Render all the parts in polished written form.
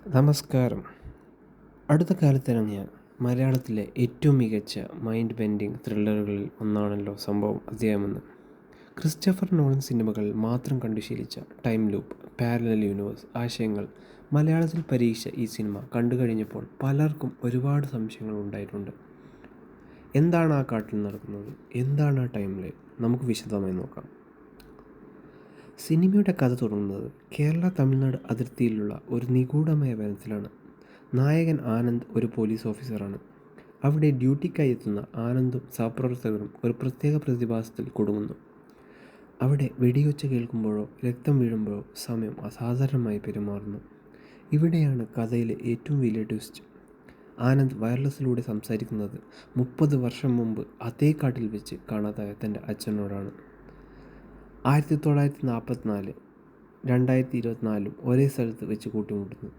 നമസ്കാരം. അടുത്ത കാലത്തിറങ്ങിയ മലയാളത്തിലെ ഏറ്റവും മികച്ച മൈൻഡ് ബെൻഡിങ് ത്രില്ലറുകളിൽ ഒന്നാണല്ലോ സംഭവം അധ്യായം 1. ക്രിസ്റ്റഫർ നോളൻ സിനിമകളിൽ മാത്രം കണ്ടു ശീലിച്ച ടൈം ലൂപ്പ്, പാരലൽ യൂണിവേഴ്സ് ആശയങ്ങൾ മലയാളത്തിൽ പരീക്ഷിച്ച ഈ സിനിമ കണ്ടു കഴിഞ്ഞപ്പോൾ പലർക്കും ഒരുപാട് സംശയങ്ങൾ ഉണ്ടായിട്ടുണ്ട്. എന്താണ് ആ കാട്ടിൽ നടക്കുന്നത്? എന്താണ് ആ ടൈം ലൈൻ? നമുക്ക് വിശദമായി നോക്കാം. സിനിമയുടെ കഥ തുടങ്ങുന്നത് കേരള തമിഴ്നാട് അതിർത്തിയിലുള്ള ഒരു നിഗൂഢമായ വനത്തിലാണ്. നായകൻ ആനന്ദ് ഒരു പോലീസ് ഓഫീസറാണ്. അവിടെ ഡ്യൂട്ടിക്കായി എത്തുന്ന ആനന്ദും സഹപ്രവർത്തകരും ഒരു പ്രത്യേക പ്രതിഭാസത്തിൽ കുടുങ്ങുന്നു. അവിടെ വെടിയൊച്ച കേൾക്കുമ്പോഴോ രക്തം വീഴുമ്പോഴോ സമയം അസാധാരണമായി പെരുമാറുന്നു. ഇവിടെയാണ് കഥയിലെ ഏറ്റവും വലിയ ട്വിസ്റ്റ്. ആനന്ദ് വയർലെസ്സിലൂടെ സംസാരിക്കുന്നത് 30 വർഷം മുമ്പ് അതേ കാട്ടിൽ വെച്ച് കാണാതായ തൻ്റെ അച്ഛനോടാണ്. 1944 2024 ഒരേ സ്ഥലത്ത് വെച്ച് കൂട്ടിമുട്ടുന്നു.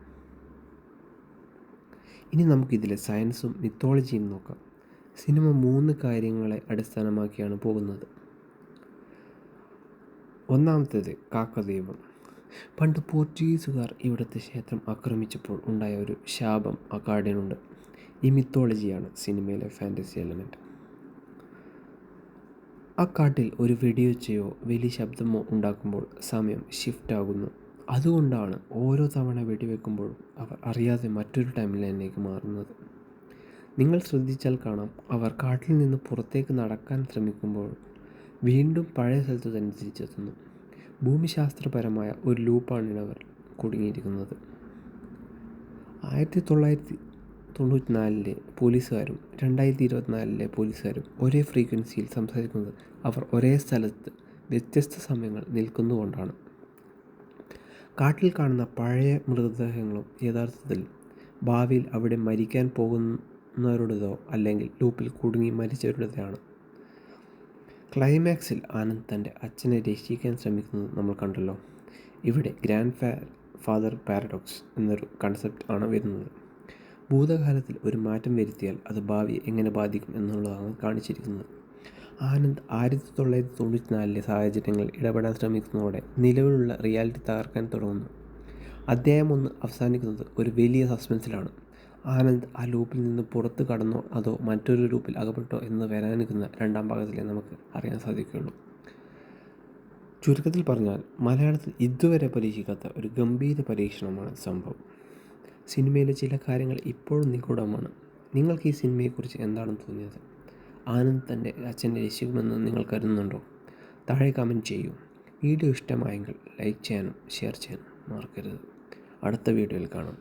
ഇനി നമുക്കിതിലെ സയൻസും മിത്തോളജിയും നോക്കാം. സിനിമ 3 കാര്യങ്ങളെ അടിസ്ഥാനമാക്കിയാണ് പോകുന്നത്. ഒന്നാമത്തേത് കാക്കദൈവം. പണ്ട് പോർച്ചുഗീസുകാർ ഇവിടുത്തെ ക്ഷേത്രം ആക്രമിച്ചപ്പോൾ ഉണ്ടായ ഒരു ശാപം ആ കാടിനുണ്ട്. ഈ മിത്തോളജിയാണ് സിനിമയിലെ ഫാൻറ്റസി എലമെൻറ്റ്. ആ കാട്ടിൽ ഒരു വെടിയൊച്ചയോ വലിയ ശബ്ദമോ ഉണ്ടാക്കുമ്പോൾ സമയം ഷിഫ്റ്റ് ആകുന്നു. അതുകൊണ്ടാണ് ഓരോ തവണ വെടിവെക്കുമ്പോഴും അവർ അറിയാതെ മറ്റൊരു ടൈം ലൈനിലേക്ക് മാറുന്നത്. നിങ്ങൾ ശ്രദ്ധിച്ചാൽ കാണാം, അവർ കാട്ടിൽ നിന്ന് പുറത്തേക്ക് നടക്കാൻ ശ്രമിക്കുമ്പോൾ വീണ്ടും പഴയ സ്ഥലത്ത് തന്നെ തിരിച്ചെത്തുന്നു. ഭൂമിശാസ്ത്രപരമായ ഒരു ലൂപ്പാണിവർ കുടുങ്ങിയിരിക്കുന്നത്. 1994 പോലീസുകാരും 2024 പോലീസുകാരും ഒരേ ഫ്രീക്വൻസിയിൽ സംസാരിക്കുന്നത് അവർ ഒരേ സ്ഥലത്ത് വ്യത്യസ്ത സമയങ്ങൾ നിൽക്കുന്നുകൊണ്ടാണ്. കാട്ടിൽ കാണുന്ന പഴയ മൃതദേഹങ്ങളും യഥാർത്ഥത്തിൽ ഭാവിയിൽ അവിടെ മരിക്കാൻ പോകുന്നവരുടേതോ അല്ലെങ്കിൽ ലൂപ്പിൽ കുടുങ്ങി മരിച്ചവരുടേതാണ്. ക്ലൈമാക്സിൽ ആനന്ദ് തൻ്റെ അച്ഛനെ രക്ഷിക്കാൻ ശ്രമിക്കുന്നത് നമ്മൾ കണ്ടല്ലോ. ഇവിടെ ഗ്രാൻഡ് ഫാദർ പാരഡോക്സ് എന്നൊരു കൺസെപ്റ്റ് ആണ് വരുന്നത്. ഭൂതകാലത്തിൽ ഒരു മാറ്റം വരുത്തിയാൽ അത് ഭാവിയെ എങ്ങനെ ബാധിക്കും എന്നുള്ളതാണ് കാണിച്ചിരിക്കുന്നത്. ആനന്ദ് 1994 സാഹചര്യങ്ങളിൽ ഇടപെടാൻ ശ്രമിക്കുന്നതോടെ നിലവിലുള്ള റിയാലിറ്റി തകർക്കാൻ തുടങ്ങുന്നു. അധ്യായം 1 അവസാനിക്കുന്നത് ഒരു വലിയ സസ്പെൻസിലാണ്. ആനന്ദ് ആ ലൂപ്പിൽ നിന്ന് പുറത്ത് കടന്നോ അതോ മറ്റൊരു ലൂപ്പിൽ അകപ്പെട്ടോ എന്ന് വരാനിരിക്കുന്ന 2ാം ഭാഗത്തിലേ നമുക്ക് അറിയാൻ സാധിക്കുകയുള്ളൂ. ചുരുക്കത്തിൽ പറഞ്ഞാൽ മലയാളത്തിൽ ഇതുവരെ പരീക്ഷിക്കാത്ത ഒരു ഗംഭീര പരീക്ഷണമാണ് സംഭവം. സിനിമയിലെ ചില കാര്യങ്ങൾ ഇപ്പോഴും നിഗൂഢമാണ്. നിങ്ങൾക്ക് ഈ സിനിമയെക്കുറിച്ച് എന്താണ് തോന്നിയത്? ആനന്ദ് തൻ്റെ അച്ഛനെ രക്ഷിക്കുമെന്ന് നിങ്ങൾ കരുതുന്നുണ്ടോ? താഴെ കമൻറ്റ് ചെയ്യൂ. വീഡിയോ ഇഷ്ടമായെങ്കിൽ ലൈക്ക് ചെയ്യാനും ഷെയർ ചെയ്യാനും മറക്കരുത്. അടുത്ത വീഡിയോയിൽ കാണാം.